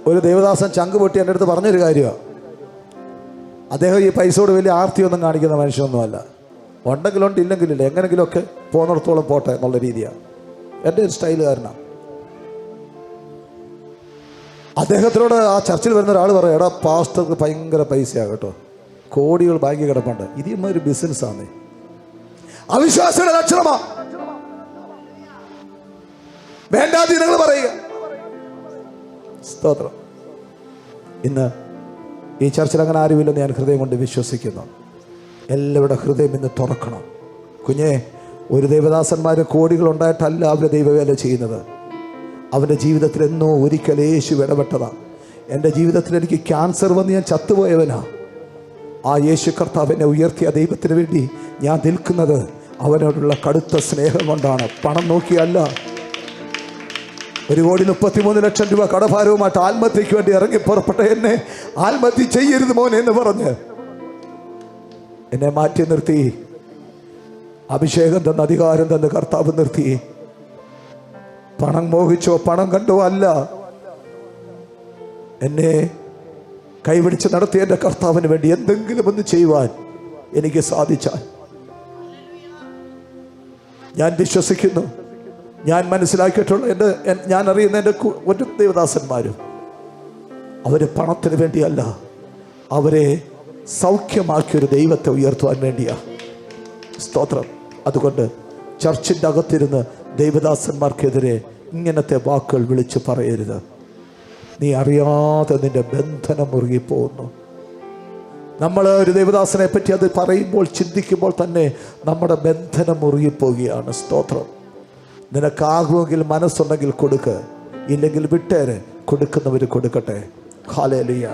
ഒരു ദേവദാസൻ ചങ്ക് പൊട്ടി എൻ്റെ അടുത്ത് പറഞ്ഞൊരു കാര്യമാണ്. അദ്ദേഹം ഈ പൈസയോട് വലിയ ആർത്തിയൊന്നും കാണിക്കുന്ന മനുഷ്യനൊന്നുമല്ല. ഉണ്ടെങ്കിലുണ്ട്, ഇല്ലെങ്കിലില്ല, എങ്ങനെങ്കിലുമൊക്കെ പോകുന്നിടത്തോളം പോട്ടെ എന്നുള്ള രീതിയാണ് എൻ്റെ ഒരു സ്റ്റൈലുകാരനാണ്. അദ്ദേഹത്തിനോട് ആ ചർച്ചിൽ വരുന്ന ഒരാൾ പറയും, എടാ പാസ്റ്റർക്ക് ഭയങ്കര പൈസയാണ് കേട്ടോ, കോടികൾ ബാങ്കിൽ കിടപ്പുണ്ട്, ഇതിമ്മ ഒരു ബിസിനസ്സാണ്. അവിശ്വാസിയുടെ ലക്ഷണമാ വേണ്ടാതീനങ്ങൾ പറയുക. സ്തോത്രം. ഇന്ന് ഈ ചർച്ചിൽ അങ്ങനെ ആരുമില്ലെന്ന് ഞാൻ ഹൃദയം കൊണ്ട് വിശ്വസിക്കുന്നു. എല്ലാവരുടെ ഹൃദയം ഇന്ന് തുറക്കണം. കുഞ്ഞെ, ഒരു ദേവദാസന്മാർ കോടികൾ ഉണ്ടായിട്ടല്ല അവർ ദൈവവേല ചെയ്യുന്നത്. അവൻ്റെ ജീവിതത്തിൽ എന്നോ ഒരിക്കൽ യേശു ഇടപെട്ടതാണ്. എൻ്റെ ജീവിതത്തിൽ എനിക്ക് ക്യാൻസർ വന്ന് ഞാൻ ചത്തുപോയവനാ. ആ യേശു കർത്താവ് എന്നെ ഉയർത്തിയ ദൈവത്തിന് വേണ്ടി ഞാൻ നിൽക്കുന്നത് അവനോടുള്ള കടുത്ത സ്നേഹം കൊണ്ടാണ്, പണം നോക്കിയല്ല. 1,33,00,000 രൂപ കടഭാരവുമായിട്ട് ആത്മഹത്യയ്ക്ക് വേണ്ടി ഇറങ്ങി പുറപ്പെട്ട എന്നെ ആത്മഹത്യ ചെയ്യരുത് മോനെ എന്ന് പറഞ്ഞ് എന്നെ മാറ്റി നിർത്തി. അഭിഷേകം തന്ന, അധികാരം തന്ന കർത്താവ് നിർത്തി. പണം മോഹിച്ചോ പണം കണ്ടോ അല്ല, എന്നെ കൈപിടിച്ച് നടത്തിയ എൻ്റെ കർത്താവിന് വേണ്ടി എന്തെങ്കിലും ഒന്ന് ചെയ്യുവാൻ എനിക്ക് സാധിച്ചാൽ ഞാൻ വിശ്വസിക്കുന്നു. ഞാൻ മനസ്സിലാക്കിയിട്ടുള്ള ഞാൻ അറിയുന്ന എൻ്റെ ഒരു ദേവദാസന്മാരും അവർ പണത്തിന് വേണ്ടിയല്ല, അവരെ സൗഖ്യമാക്കിയൊരു ദൈവത്തെ ഉയർത്തുവാൻ വേണ്ടിയാ. സ്തോത്രം. അതുകൊണ്ട് ചർച്ചിൻ്റെ അകത്തിരുന്ന് ദേവദാസന്മാർക്കെതിരെ ഇങ്ങനത്തെ വാക്കുകൾ വിളിച്ച് പറയരുത്. നീ അറിയാതെ നിന്റെ ബന്ധനം മുറുകിപ്പോകുന്നു. നമ്മൾ ഒരു ദേവദാസനെ പറ്റി അത് പറയുമ്പോൾ, ചിന്തിക്കുമ്പോൾ തന്നെ നമ്മുടെ ബന്ധനം മുറുകിപ്പോവുകയാണ്. സ്തോത്രം. നിനക്കാകുമെങ്കിൽ മനസ്സുണ്ടെങ്കിൽ കൊടുക്ക്, ഇല്ലെങ്കിൽ വിട്ടേര്. കൊടുക്കുന്നവർ കൊടുക്കട്ടെ. ഹല്ലേലൂയ.